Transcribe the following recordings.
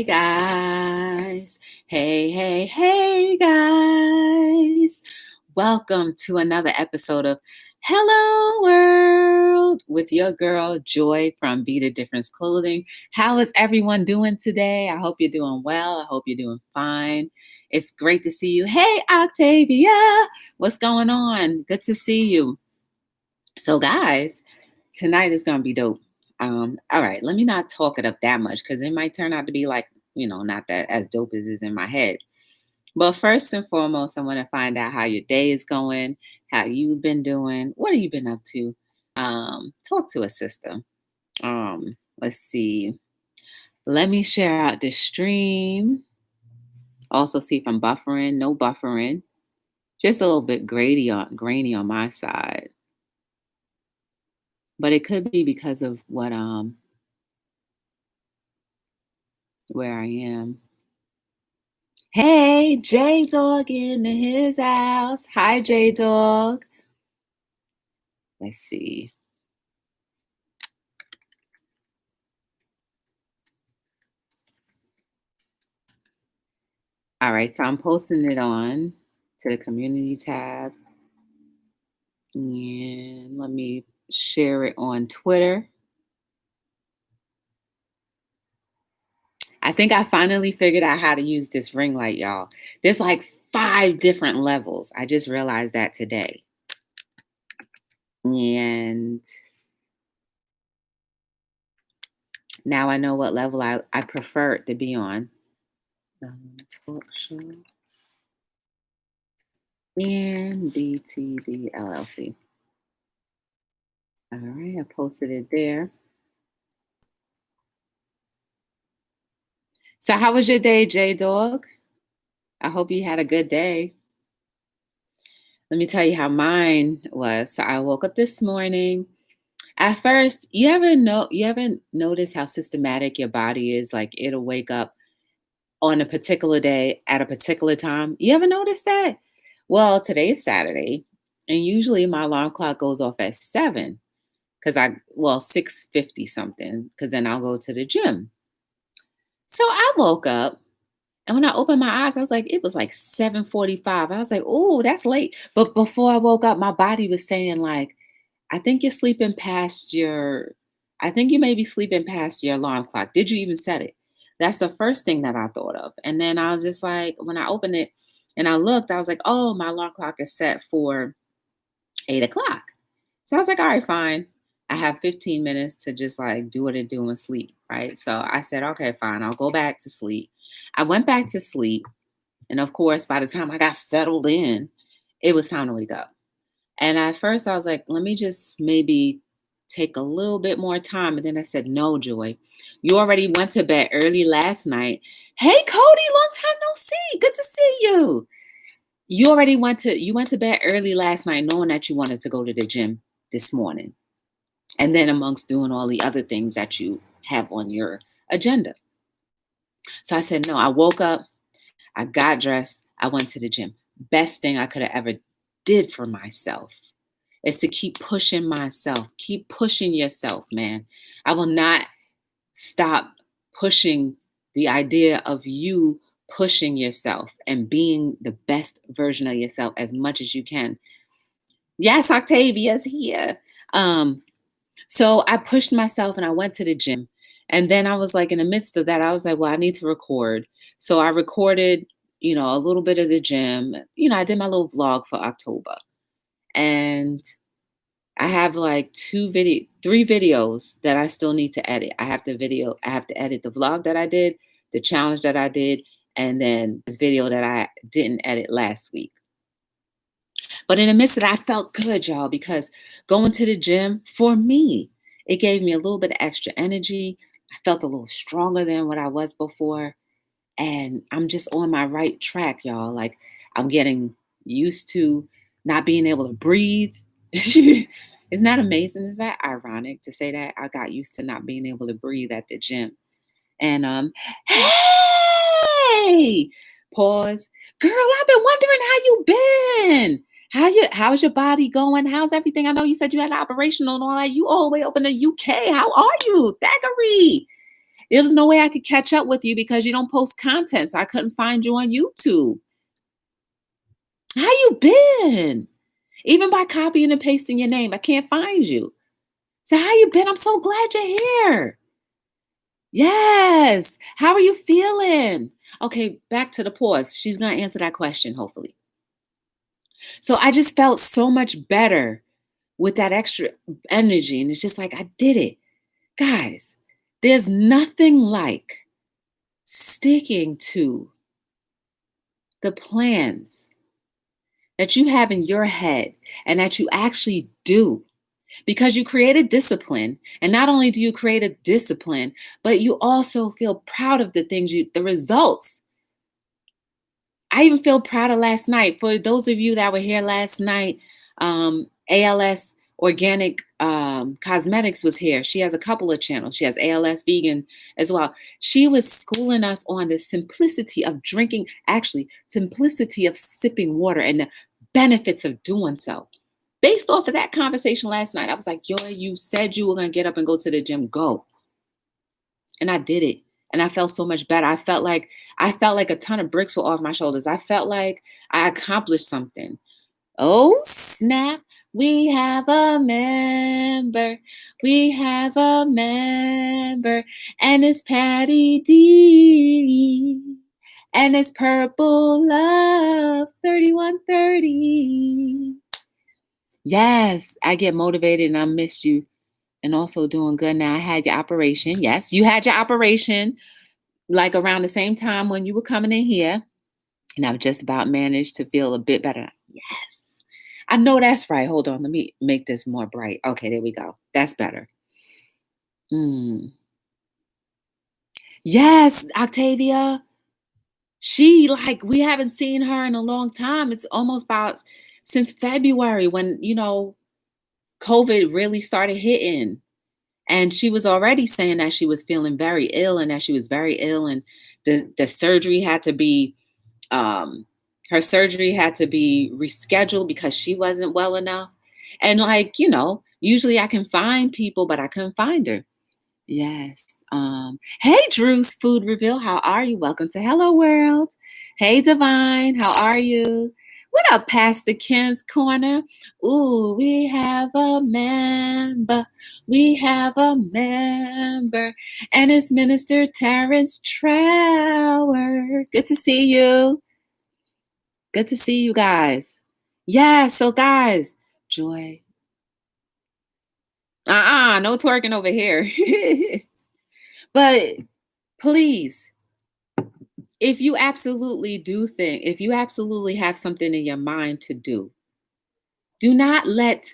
Hey guys. Hey guys. Welcome to another episode of Hello World with your girl Joy from Be the Difference Clothing. How is everyone doing today? I hope you're doing well. I hope you're doing fine. It's great to see you. Hey Octavia, what's going on? Good to see you. So guys, tonight is gonna be dope. All right, let me not talk it up that much because it might turn out to be like, not that as dope as is in my head. But first and foremost, I want to find out how your day is going, how you've been doing, what have you been up to? Talk to a sister. Let's see. Let me share out the stream. Also see if I'm buffering. No buffering. Just a little bit grainy on my side. But it could be because of where I am. Hey, J Dog in his house. Hi, J Dog. Let's see. All right, so I'm posting it on to the community tab. And let me share it on Twitter. I think I finally figured out how to use this ring light, y'all. There's like 5 different levels. I just realized that today. And now I know what level I prefer it to be on. Talk show. And BTV LLC. All right, I posted it there. So how was your day, J Dog? I hope you had a good day. Let me tell you how mine was. So I woke up this morning. At first, you ever notice how systematic your body is? Like it'll wake up on a particular day at a particular time. You ever notice that? Well, today is Saturday, and usually my alarm clock goes off at 7 because 6:50 something, because then I'll go to the gym. So I woke up, and when I opened my eyes, it was like 7:45. I was like, oh, that's late. But before I woke up, my body was saying, like, I think you're sleeping past I think you may be sleeping past your alarm clock. Did you even set it? That's the first thing that I thought of. And then I was just like, when I opened it and I looked, I was like, oh, my alarm clock is set for 8 o'clock. So I was like, all right, fine. I have 15 minutes to just like do what it do and sleep, right? So I said, okay, fine. I'll go back to sleep. I went back to sleep. And of course, by the time I got settled in, it was time to wake up. And at first I was like, let me just maybe take a little bit more time. And then I said, no, Joy, you already went to bed early last night. Hey, Cody, long time no see. Good to see you. You already went to bed early last night knowing that you wanted to go to the gym this morning. And then amongst doing all the other things that you have on your agenda. So I said, no, I woke up, I got dressed, I went to the gym. Best thing I could have ever did for myself is to keep pushing myself. Keep pushing yourself, man. I will not stop pushing the idea of you pushing yourself and being the best version of yourself as much as you can. Yes, Octavia's here. So I pushed myself and I went to the gym. And then I was like, in the midst of that, I was like, well, I need to record. So I recorded, a little bit of the gym. I did my little vlog for October. And I have like 3 videos that I still need to edit. I have to edit the vlog that I did, the challenge that I did, and then this video that I didn't edit last week. But in the midst of that, I felt good, y'all, because going to the gym, for me, it gave me a little bit of extra energy. I felt a little stronger than what I was before. And I'm just on my right track, y'all. Like, I'm getting used to not being able to breathe. Isn't that amazing? Is that ironic to say that? I got used to not being able to breathe at the gym. And hey, pause. Girl, I've been wondering how you been. How's your body going? How's everything? I know you said you had an operation and all that. You all the way up in the UK. How are you? Thackeray. There was no way I could catch up with you because you don't post content. So I couldn't find you on YouTube. How you been? Even by copying and pasting your name, I can't find you. So how you been? I'm so glad you're here. Yes. How are you feeling? Okay, back to the pause. She's going to answer that question, hopefully. So I just felt so much better with that extra energy. And it's just like, I did it. Guys, there's nothing like sticking to the plans that you have in your head and that you actually do because you created discipline. And not only do you create a discipline, but you also feel proud of the results. I even feel proud of last night. For those of you that were here last night, ALS Organic Cosmetics was here. She has a couple of channels. She has ALS Vegan as well. She was schooling us on the simplicity of drinking, actually, simplicity of sipping water and the benefits of doing so. Based off of that conversation last night, I was like, Joy, you said you were going to get up and go to the gym. Go. And I did it. And I felt so much better. I felt like a ton of bricks were off my shoulders. I felt like I accomplished something. Oh, snap. We have a member. We have a member. And it's Patty D. And it's Purple Love 3130. Yes, I get motivated and I missed you. And also doing good now. I had your operation. Yes, you had your operation like around the same time when you were coming in here. And I've just about managed to feel a bit better. Yes. I know that's right. Hold on. Let me make this more bright. Okay, there we go. That's better. Yes, Octavia. We haven't seen her in a long time. It's almost about since February when, COVID really started hitting. And she was already saying that she was feeling very ill and that she was very ill. And the surgery had to be, her surgery had to be rescheduled because she wasn't well enough. And usually I can find people, but I couldn't find her. Yes. Hey, Drew's Food Reveal. How are you? Welcome to Hello World. Hey, Divine. How are you? What up, Pastor Ken's Corner? Ooh, we have a member. We have a member. And it's Minister Terrence Trower. Good to see you. Good to see you guys. Yeah, so guys, Joy. No twerking over here. But please, if you absolutely have something in your mind to do not let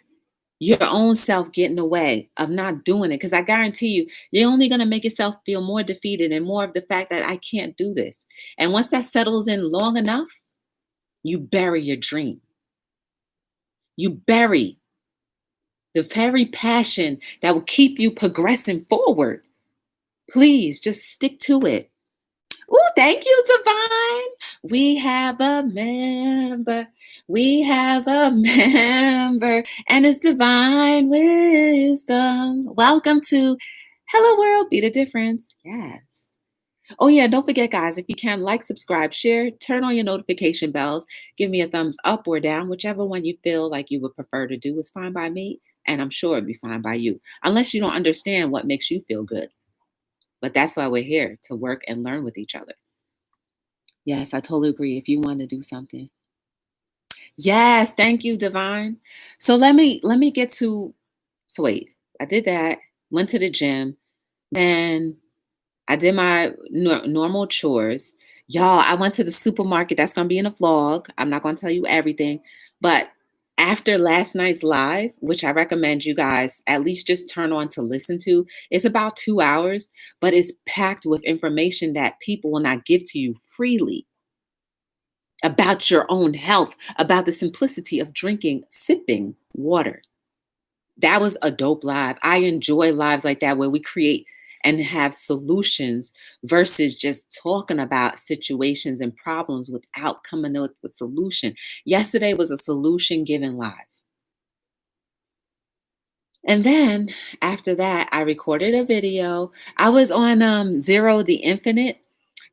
your own self get in the way of not doing it. Because I guarantee you, you're only going to make yourself feel more defeated and more of the fact that I can't do this. And once that settles in long enough, you bury your dream. You bury the very passion that will keep you progressing forward. Please just stick to it. Oh, thank you, Divine. We have a member. We have a member, and it's Divine Wisdom. Welcome to Hello World, Be the Difference. Yes. Oh, yeah, don't forget, guys, if you can, like, subscribe, share, turn on your notification bells, give me a thumbs up or down, whichever one you feel like you would prefer to do is fine by me, and I'm sure it'd be fine by you, unless you don't understand what makes you feel good. But that's why we're here, to work and learn with each other. Yes, I totally agree. If you want to do something. Yes, thank you, Divine. So let me get to, so wait, I did that, went to the gym, then I did my normal chores. Y'all, I went to the supermarket. That's going to be in a vlog. I'm not going to tell you everything, but after last night's live, which I recommend you guys at least just turn on to listen to, it's about 2 hours, but it's packed with information that people will not give to you freely about your own health, about the simplicity of sipping water. That was a dope live. I enjoy lives like that where we create and have solutions versus just talking about situations and problems without coming up with solution. Yesterday was a solution given live. And then after that, I recorded a video. I was on Zero the Infinite.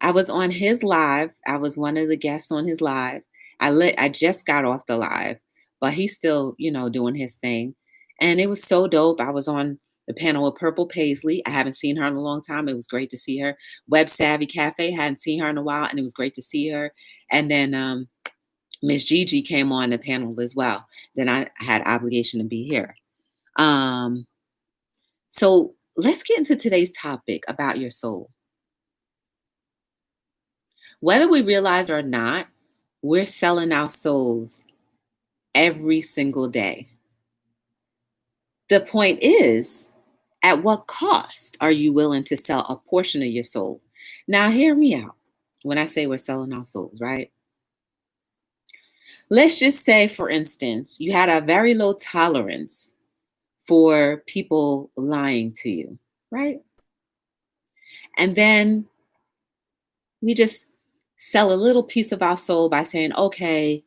I was on his live. I was one of the guests on his live. I just got off the live, but he's still, doing his thing. And it was so dope. I was on the panel with Purple Paisley. I haven't seen her in a long time. It was great to see her. Web Savvy Cafe, hadn't seen her in a while, and it was great to see her. And then Miss Gigi came on the panel as well. Then I had obligation to be here. So let's get into today's topic about your soul. Whether we realize it or not, we're selling our souls every single day. The point is, at what cost are you willing to sell a portion of your soul? Now, hear me out when I say we're selling our souls, right? Let's just say, for instance, you had a very low tolerance for people lying to you, right? And then we just sell a little piece of our soul by saying, okay,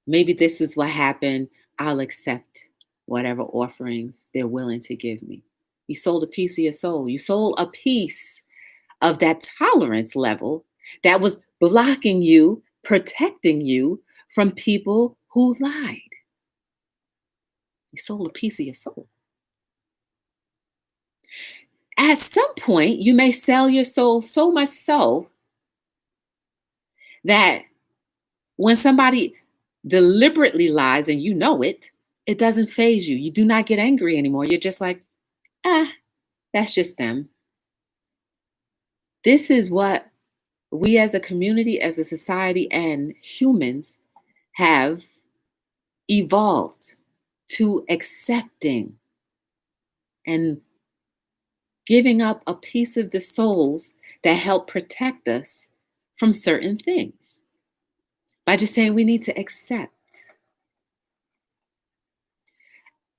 maybe this is what happened. I'll accept whatever offerings they're willing to give me. You sold a piece of your soul. You sold a piece of that tolerance level that was blocking you, protecting you from people who lied. You sold a piece of your soul. At some point, you may sell your soul so much so that when somebody deliberately lies and you know it, it doesn't faze you. You do not get angry anymore. You're just like, that's just them. This is what we as a community, as a society, and humans have evolved to accepting and giving up a piece of the souls that help protect us from certain things by just saying we need to accept.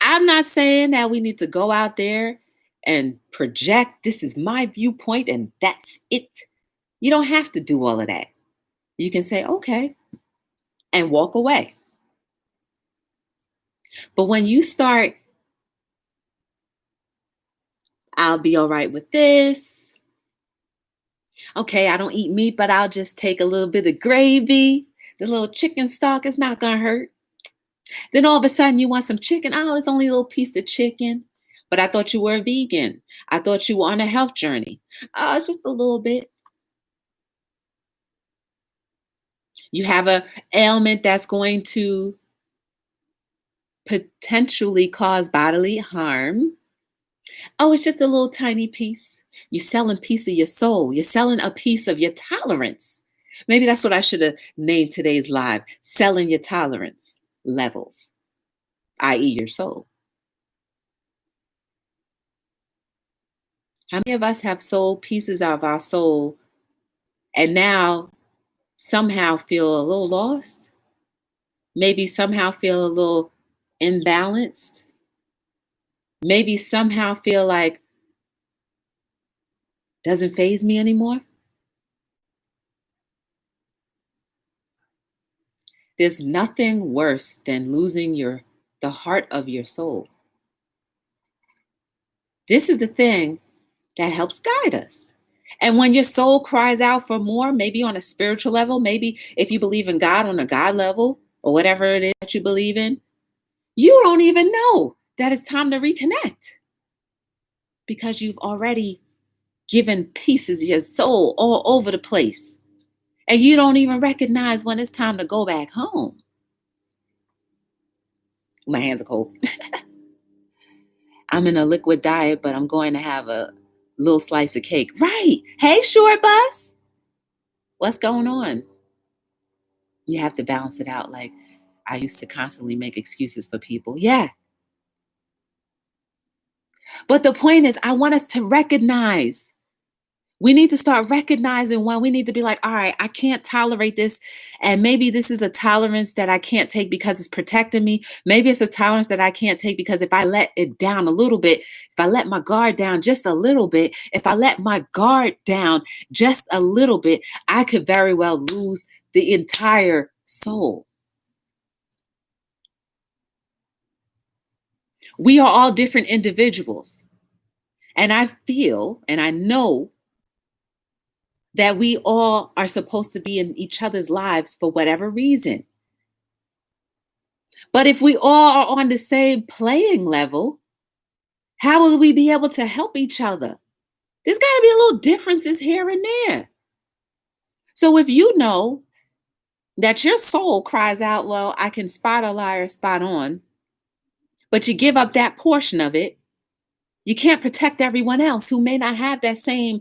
I'm not saying that we need to go out there and project, this is my viewpoint and that's it. You don't have to do all of that. You can say, okay, and walk away. But when you start, I'll be all right with this. Okay, I don't eat meat, but I'll just take a little bit of gravy. The little chicken stock is not going to hurt. Then all of a sudden you want some chicken. Oh, it's only a little piece of chicken. But I thought you were a vegan. I thought you were on a health journey. Oh, it's just a little bit. You have an ailment that's going to potentially cause bodily harm. Oh, it's just a little tiny piece. You're selling a piece of your soul. You're selling a piece of your tolerance. Maybe that's what I should have named today's live, selling your tolerance levels, i.e. your soul. How many of us have sold pieces of our soul and now somehow feel a little lost? Maybe somehow feel a little imbalanced? Maybe somehow feel like doesn't faze me anymore? There's nothing worse than losing the heart of your soul. This is the thing that helps guide us. And when your soul cries out for more, maybe on a spiritual level, maybe if you believe in God on a God level or whatever it is that you believe in, you don't even know that it's time to reconnect because you've already given pieces of your soul all over the place. And you don't even recognize when it's time to go back home. My hands are cold. I'm in a liquid diet, but I'm going to have a little slice of cake. Right. Hey, short bus. What's going on? You have to balance it out. Like I used to constantly make excuses for people. Yeah. But the point is, I want us to recognize. We need to start recognizing when we need to be like, all right, I can't tolerate this. And maybe this is a tolerance that I can't take because it's protecting me. Maybe it's a tolerance that I can't take because if I let it down a little bit, if I let my guard down just a little bit, if I let my guard down just a little bit, I could very well lose the entire soul. We are all different individuals. And I feel and I know that we all are supposed to be in each other's lives for whatever reason. But if we all are on the same playing level, how will we be able to help each other? There's got to be a little differences here and there. So if you know that your soul cries out, well, I can spot a liar spot on, but you give up that portion of it, you can't protect everyone else who may not have that same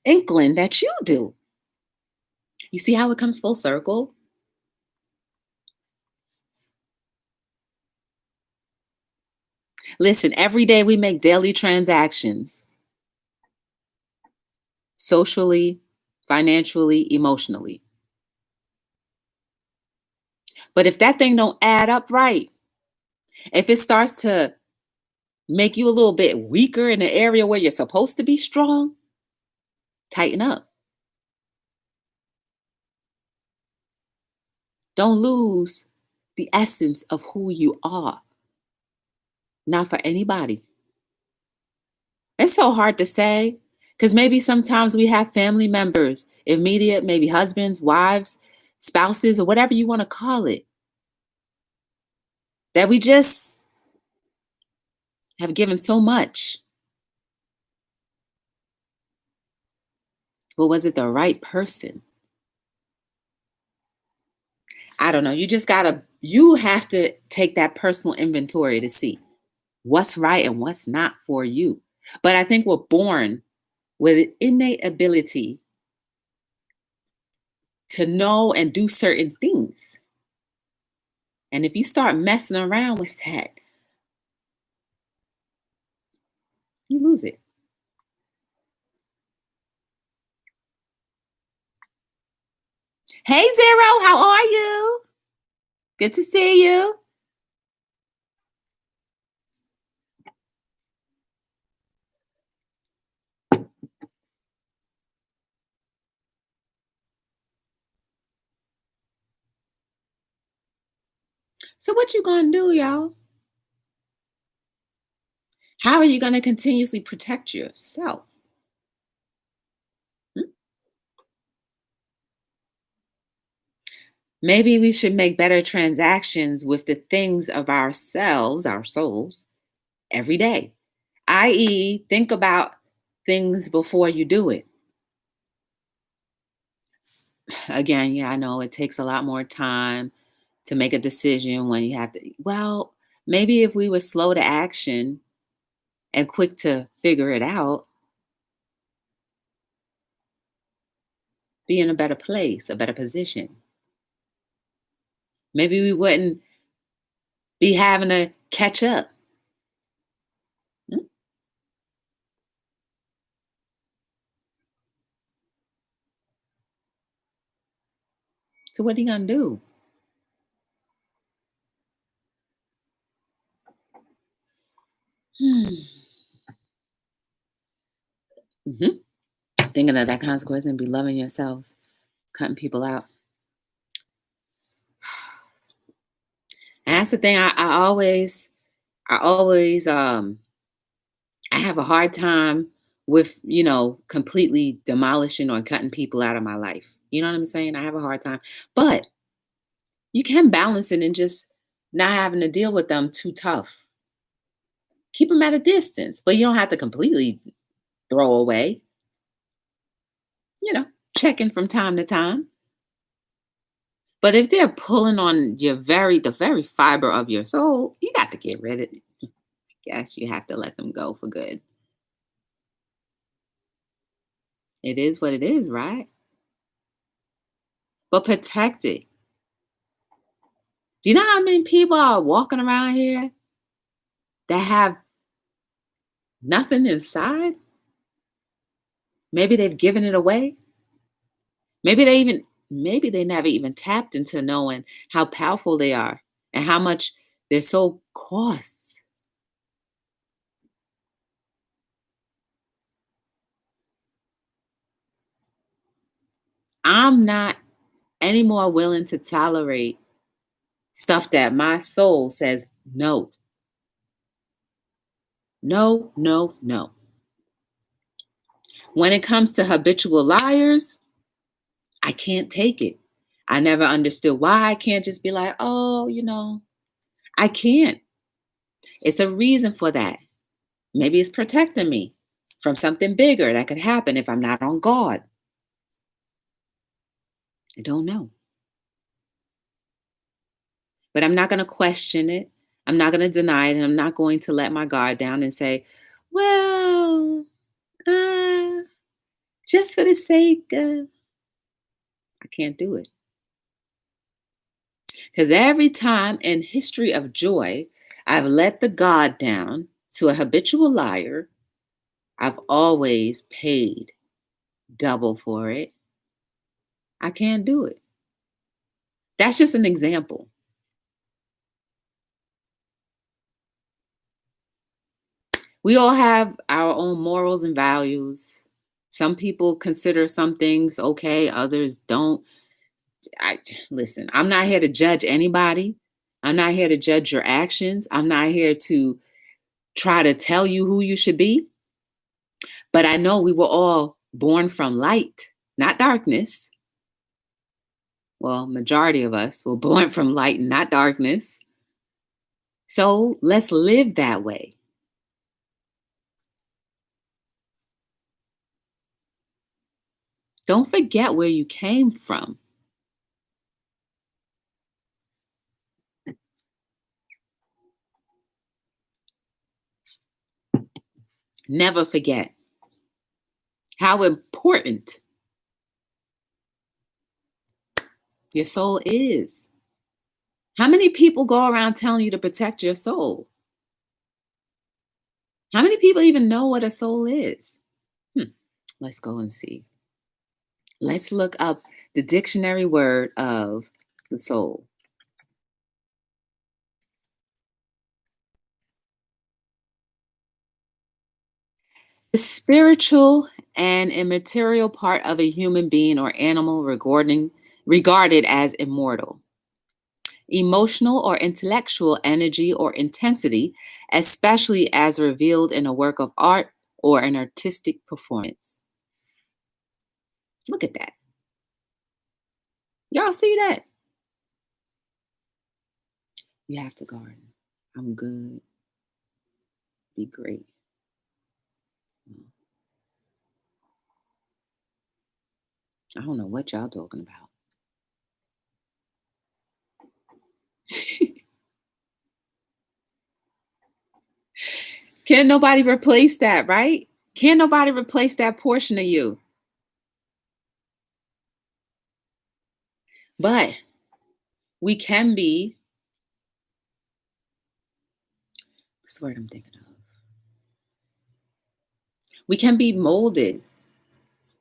inkling that you do. You see how it comes full circle? Listen, every day we make daily transactions, socially, financially, emotionally. But if that thing don't add up right, if it starts to make you a little bit weaker in the area where you're supposed to be strong, tighten up. Don't lose the essence of who you are. Not for anybody. It's so hard to say because maybe sometimes we have family members, immediate, maybe husbands, wives, spouses, or whatever you want to call it, that we just have given so much. But was it the right person? I don't know. You have to take that personal inventory to see what's right and what's not for you. But I think we're born with an innate ability to know and do certain things. And if you start messing around with that, you lose it. Hey, Zero, how are you? Good to see you. So what you gonna do, y'all? How are you gonna continuously protect yourself? Hmm? Maybe we should make better transactions with the things of ourselves, our souls, every day. I.e., think about things before you do it. Again, yeah, I know it takes a lot more time to make a decision when you have to. Well, maybe if we were slow to action and quick to figure it out, be in a better place, a better position. Maybe we wouldn't be having to catch up. Hmm? So what are you gonna do? Hmm. Hmm. Thinking of that consequence and be loving yourselves, cutting people out. And that's the thing. I always I have a hard time with, completely demolishing or cutting people out of my life. You know what I'm saying? I have a hard time. But you can balance it and just not having to deal with them too tough. Keep them at a distance, but you don't have to completely throw away, you know, checking from time to time. But if they're pulling on the very fiber of your soul, you got to get rid of it. Guess you have to let them go for good. It is what it is, right? But protect it. Do you know how many people are walking around here that have nothing inside? Maybe they've given it away. Maybe they never even tapped into knowing how powerful they are and how much their soul costs. I'm not any more willing to tolerate stuff that my soul says no. No, no, no. When it comes to habitual liars, I can't take it. I never understood why I can't just be like, oh, I can't. It's a reason for that. Maybe it's protecting me from something bigger that could happen if I'm not on guard. I don't know. But I'm not going to question it. I'm not going to deny it. And I'm not going to let my guard down and say, well, uh, just for the sake of, I can't do it. Because every time in history of joy, I've let the guard down to a habitual liar, I've always paid double for it. I can't do it. That's just an example. We all have our own morals and values. Some people consider some things okay, others don't. I listen, I'm not here to judge anybody. I'm not here to judge your actions. I'm not here to try to tell you who you should be. But I know we were all born from light, not darkness. Well, majority of us were born from light and not darkness. So let's live that way. Don't forget where you came from. Never forget how important your soul is. How many people go around telling you to protect your soul? How many people even know what a soul is? Let's go and see. Let's look up the dictionary word of the soul. The spiritual and immaterial part of a human being or animal regarded as immortal. Emotional or intellectual energy or intensity, especially as revealed in a work of art or an artistic performance. Look at that. Y'all see that? You have to garden. I'm good. Be great. I don't know what y'all talking about. Can't nobody replace that, right? Can't nobody replace that portion of you. But we can be, what's the word I'm thinking of? We can be molded.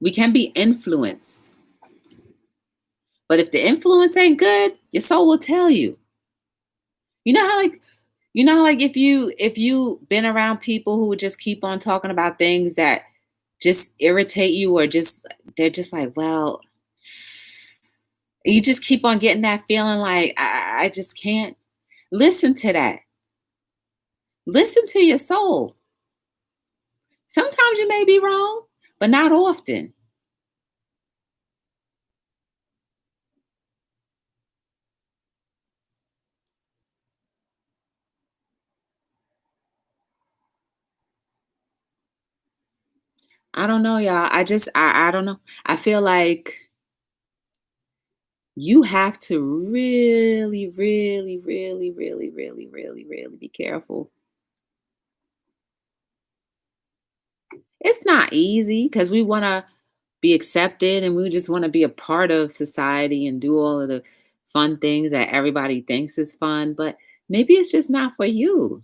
We can be influenced. But if the influence ain't good, your soul will tell you. You know how like if you been around people who just keep on talking about things that just irritate you or just they're just like, well, you just keep on getting that feeling like I just can't listen to that. Listen to your soul. Sometimes you may be wrong, but not often. I don't know, y'all. I don't know. I feel like you have to really, really, really, really, really, really, really be careful. It's not easy because we want to be accepted and we just want to be a part of society and do all of the fun things that everybody thinks is fun, but maybe it's just not for you.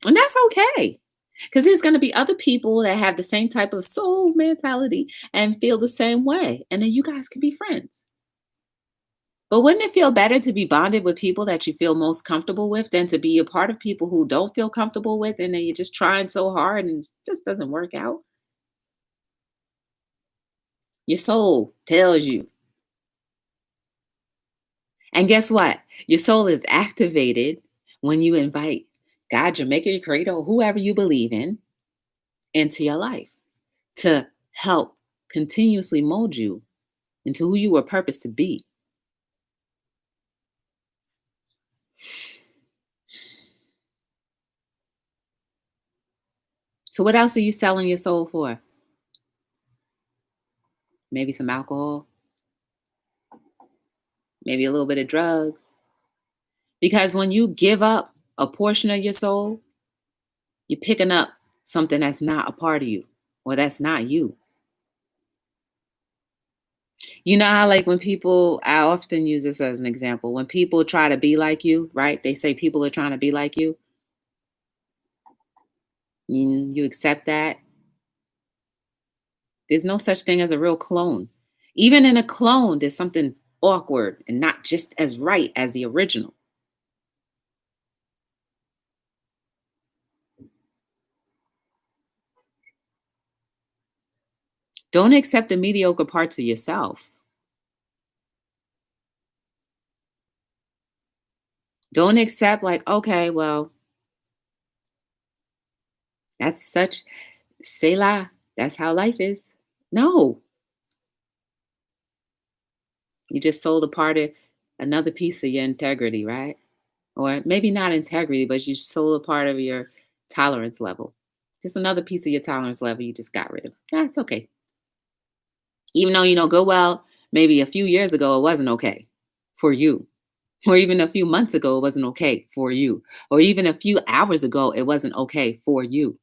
And that's okay. Because there's going to be other people that have the same type of soul mentality and feel the same way. And then you guys can be friends. But wouldn't it feel better to be bonded with people that you feel most comfortable with than to be a part of people who don't feel comfortable with and then you're just trying so hard and it just doesn't work out? Your soul tells you. And guess what? Your soul is activated when you invite God, your maker, your creator, or whoever you believe in, into your life to help continuously mold you into who you were purposed to be. So, what else are you selling your soul for? Maybe some alcohol, maybe a little bit of drugs. Because when you give up a portion of your soul, you're picking up something that's not a part of you or that's not you. You know how, like, when people, I often use this as an example, when people try to be like you, right? They say people are trying to be like you. You accept that. There's no such thing as a real clone. Even in a clone, there's something awkward and not just as right as the original. Don't accept the mediocre parts of yourself. Don't accept, like, okay, well, that's such, say la, that's how life is. No, you just sold a part of another piece of your integrity, right? Or maybe not integrity, but you sold a part of your tolerance level. Just another piece of your tolerance level you just got rid of. That's okay. Even though you know good well, maybe a few years ago it wasn't okay for you. Or even a few months ago it wasn't okay for you. Or even a few hours ago it wasn't okay for you.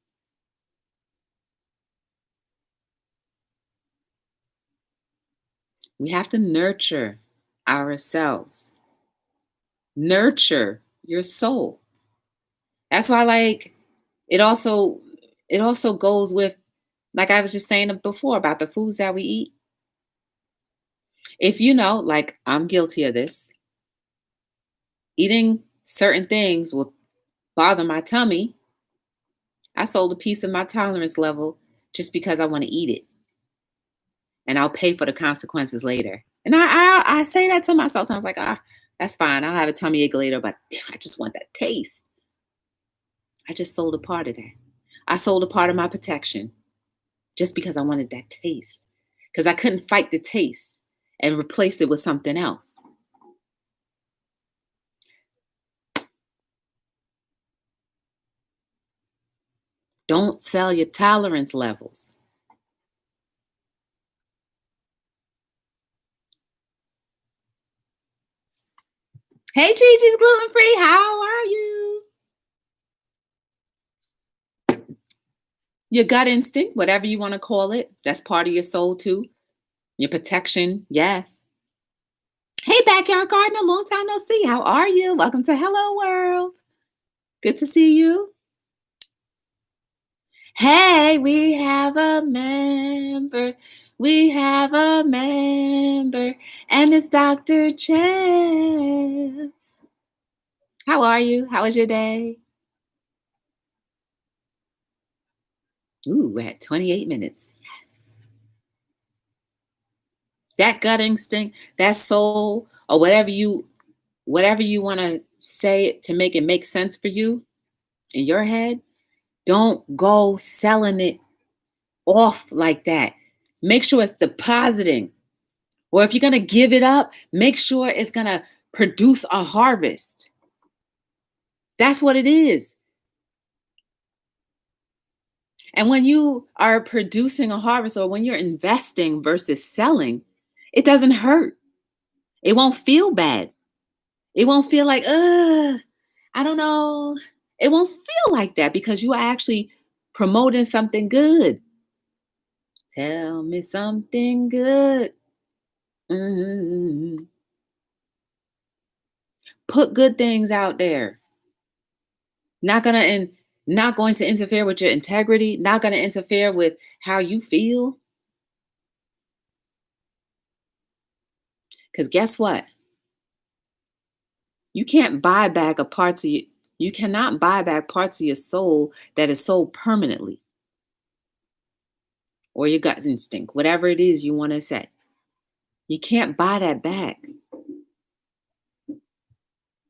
We have to nurture ourselves. Nurture your soul. That's why, like, it also it also goes with, like I was just saying before about the foods that we eat. If you know, like, I'm guilty of this, eating certain things will bother my tummy. I sold a piece of my tolerance level just because I want to eat it, and I'll pay for the consequences later. And I say that to myself. I was like, that's fine. I'll have a tummy ache later, but I just want that taste. I just sold a part of that. I sold a part of my protection just because I wanted that taste, because I couldn't fight the taste and replace it with something else. Don't sell your tolerance levels. Hey, Gigi's gluten free. How are you? Your gut instinct, whatever you want to call it, that's part of your soul too. Your protection, yes. Hey, backyard gardener, long time no see. How are you? Welcome to Hello World. Good to see you. Hey, we have a member. We have a member, and it's Dr. Jess. How are you? How was your day? Ooh, we're at 28 minutes. That gut instinct, that soul, or whatever you want to say to make it make sense for you in your head, don't go selling it off like that. Make sure it's depositing. Or if you're going to give it up, make sure it's going to produce a harvest. That's what it is. And when you are producing a harvest, or when you're investing versus selling, it doesn't hurt. It won't feel bad. It won't feel like, I don't know. It won't feel like that because you are actually promoting something good. Tell me something good. Mhm. Put good things out there. Not gonna and not going to interfere with your integrity, not gonna interfere with how you feel. Because guess what? You can't buy back a parts of you cannot buy back parts of your soul that is sold permanently, or your gut instinct, whatever it is you want to say. You can't buy that back.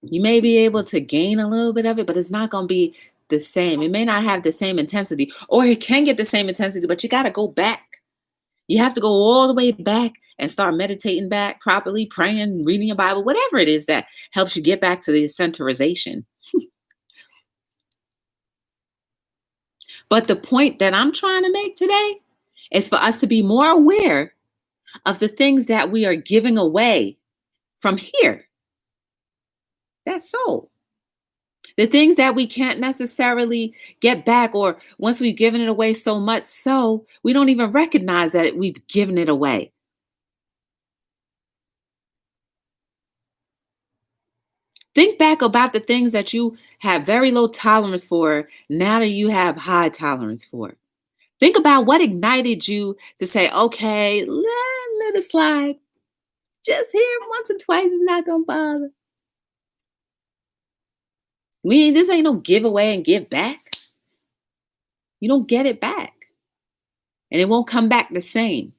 You may be able to gain a little bit of it, but it's not going to be the same. It may not have the same intensity, or it can get the same intensity, but you got to go back. You have to go all the way back and start meditating back properly, praying, reading your Bible, whatever it is that helps you get back to the centerization. But the point that I'm trying to make today is for us to be more aware of the things that we are giving away from here. That soul. The things that we can't necessarily get back, or once we've given it away so much so, we don't even recognize that we've given it away. Think back about the things that you have very low tolerance for, now that you have high tolerance for. Think about what ignited you to say, okay, let it slide. Just here once or twice is not going to bother. This ain't no giveaway and give back. You don't get it back. And it won't come back the same.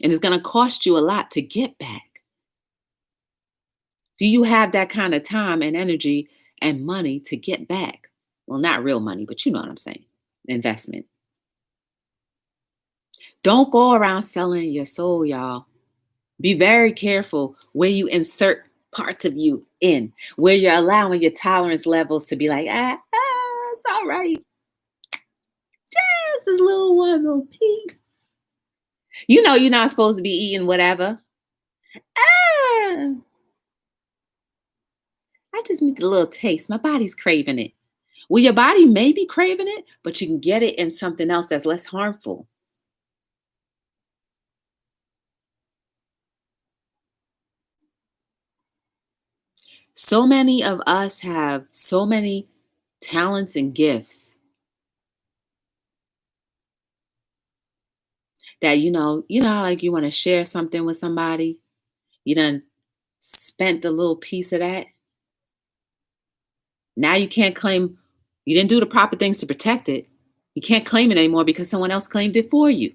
And it's going to cost you a lot to get back. Do you have that kind of time and energy and money to get back? Well, not real money, but you know what I'm saying. Investment. Don't go around selling your soul, y'all. Be very careful where you insert parts of you in, where you're allowing your tolerance levels to be like, it's all right. Just this little one little piece. You know you're not supposed to be eating whatever. I just need a little taste. My body's craving it. Well, your body may be craving it, but you can get it in something else that's less harmful. So many of us have so many talents and gifts that, how, like, you want to share something with somebody. You done spent a little piece of that. Now you can't claim you didn't do the proper things to protect it. You can't claim it anymore because someone else claimed it for you.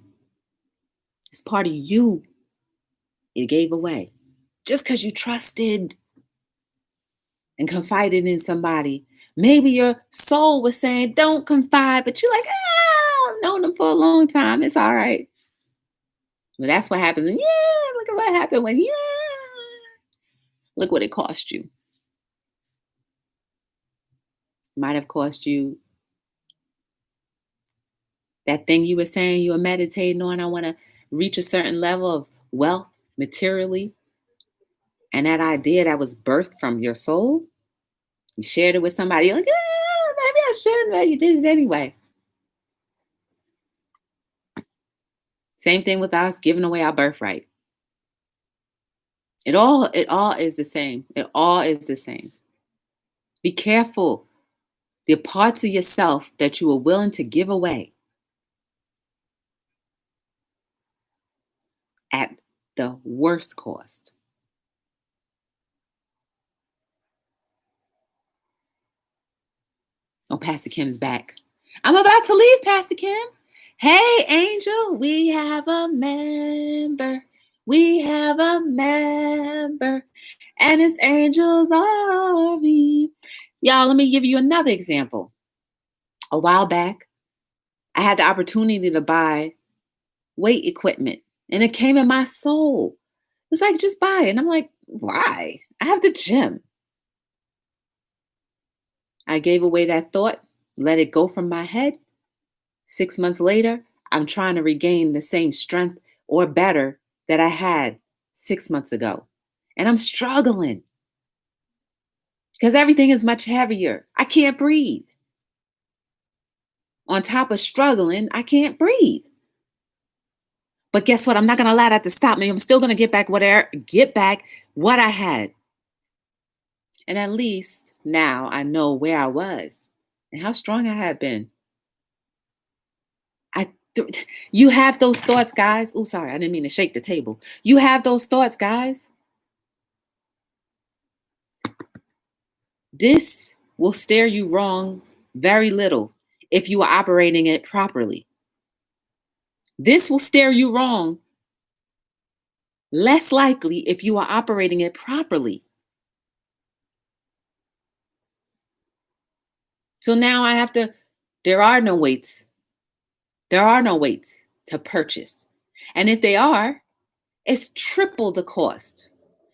It's part of you. You gave away just because you trusted and confided in somebody. Maybe your soul was saying, don't confide, but you're like, I've known them for a long time. It's all right. But that's what happens. And look at what happened when, look what it cost you. Might have cost you that thing you were saying you were meditating on. I want to reach a certain level of wealth materially. And that idea that was birthed from your soul, you shared it with somebody. You're like, maybe I shouldn't, but you did it anyway. Same thing with us giving away our birthright. It all is the same. It all is the same. Be careful. The parts of yourself that you are willing to give away at the worst cost. Oh, Pastor Kim's back. I'm about to leave, Pastor Kim. Hey, Angel, we have a member. We have a member. And it's Angel's Army. Y'all, let me give you another example. A while back, I had the opportunity to buy weight equipment, and it came in my soul. It's like, just buy it. And I'm like, why? I have the gym. I gave away that thought, let it go from my head. 6 months later, I'm trying to regain the same strength or better that I had 6 months ago. And I'm struggling because everything is much heavier. I can't breathe. On top of struggling, I can't breathe. But guess what? I'm not going to allow that to stop me. I'm still going to get back what I had. And at least now I know where I was and how strong I had been. You have those thoughts, guys. Oh, sorry, I didn't mean to shake the table. You have those thoughts, guys. This will steer you wrong very little if you are operating it properly. This will steer you wrong less likely if you are operating it properly. So now there are no weights. There are no weights to purchase. And if they are, it's triple the cost.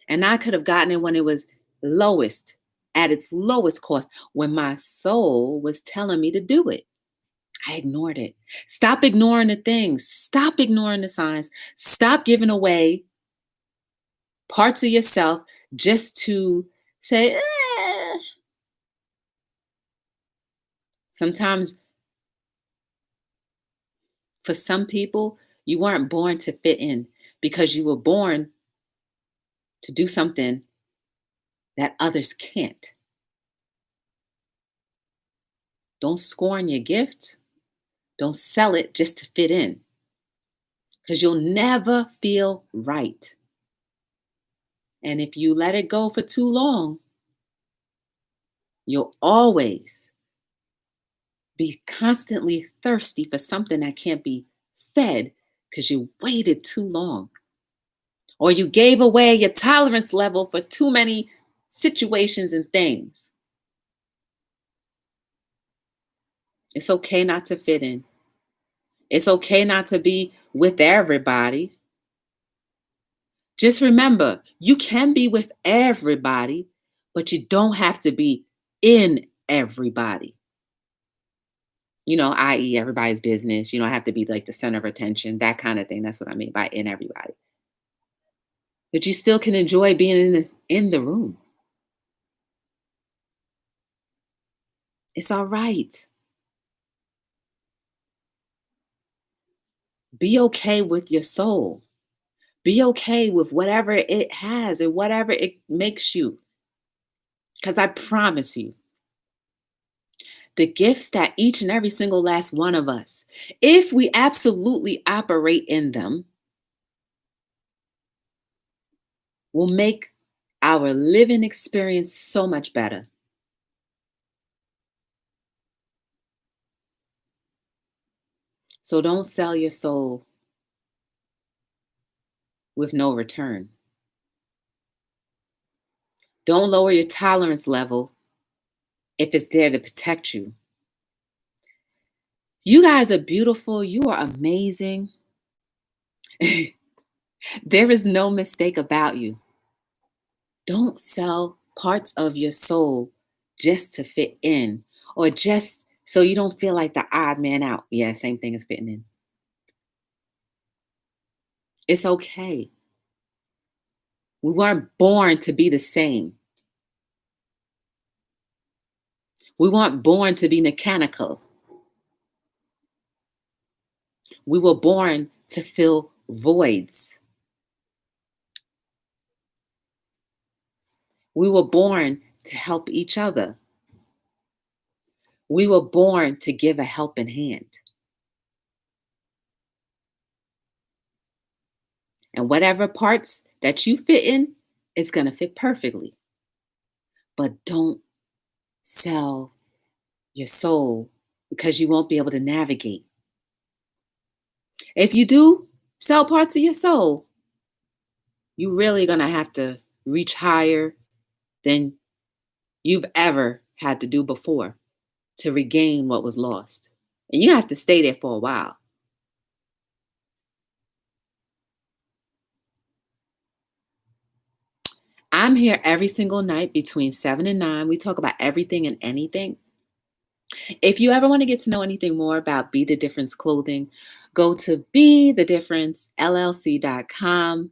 And I could have gotten it when it was lowest, at its lowest cost, when my soul was telling me to do it. I ignored it. Stop ignoring the things. Stop ignoring the signs. Stop giving away parts of yourself just to say, Sometimes for some people, you weren't born to fit in because you were born to do something that others can't. Don't scorn your gift. Don't sell it just to fit in because you'll never feel right. And if you let it go for too long, you'll always be constantly thirsty for something that can't be fed because you waited too long. Or you gave away your tolerance level for too many situations and things. It's okay not to fit in. It's okay not to be with everybody. Just remember, you can be with everybody, but you don't have to be in everybody. I.e., everybody's business. You don't have to be like the center of attention, that kind of thing. That's what I mean by in everybody. But you still can enjoy being in the room. It's all right. Be okay with your soul. Be okay with whatever it has and whatever it makes you. Because I promise you, the gifts that each and every single last one of us, if we absolutely operate in them, will make our living experience so much better. So don't sell your soul with no return. Don't lower your tolerance level if it's there to protect you. You guys are beautiful. You are amazing. There is no mistake about you. Don't sell parts of your soul just to fit in or just so you don't feel like the odd man out. Yeah, same thing as fitting in. It's okay. We weren't born to be the same. We weren't born to be mechanical. We were born to fill voids. We were born to help each other. We were born to give a helping hand. And whatever parts that you fit in, it's going to fit perfectly. But don't sell your soul because you won't be able to navigate. If you do sell parts of your soul, you're really going to have to reach higher than you've ever had to do before to regain what was lost. And you have to stay there for a while. I'm here every single night between 7 and 9. We talk about everything and anything. If you ever want to get to know anything more about Be the Difference Clothing, go to BeTheDifferenceLLC.com.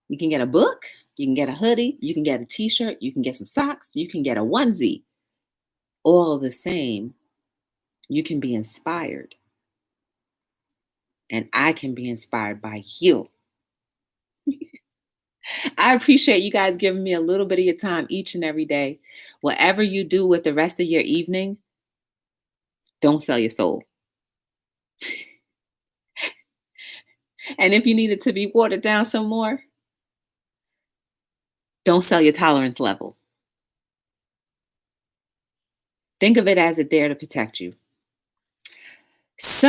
You can get a book, you can get a hoodie, you can get a t-shirt, you can get some socks, you can get a onesie. All the same, you can be inspired. And I can be inspired by you. I appreciate you guys giving me a little bit of your time each and every day. Whatever you do with the rest of your evening, don't sell your soul. And if you need it to be watered down some more, don't sell your tolerance level. Think of it as it's there to protect you. So,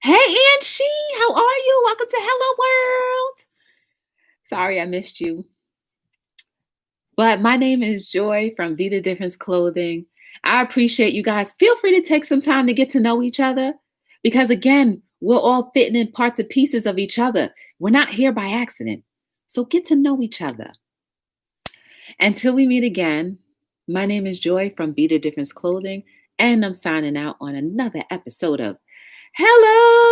hey, Angie, how are you? Welcome to Hello World. Sorry I missed you. But my name is Joy from Be the Difference Clothing. I appreciate you guys. Feel free to take some time to get to know each other because, again, we're all fitting in parts and pieces of each other. We're not here by accident. So get to know each other. Until we meet again, my name is Joy from Be the Difference Clothing, and I'm signing out on another episode of Hello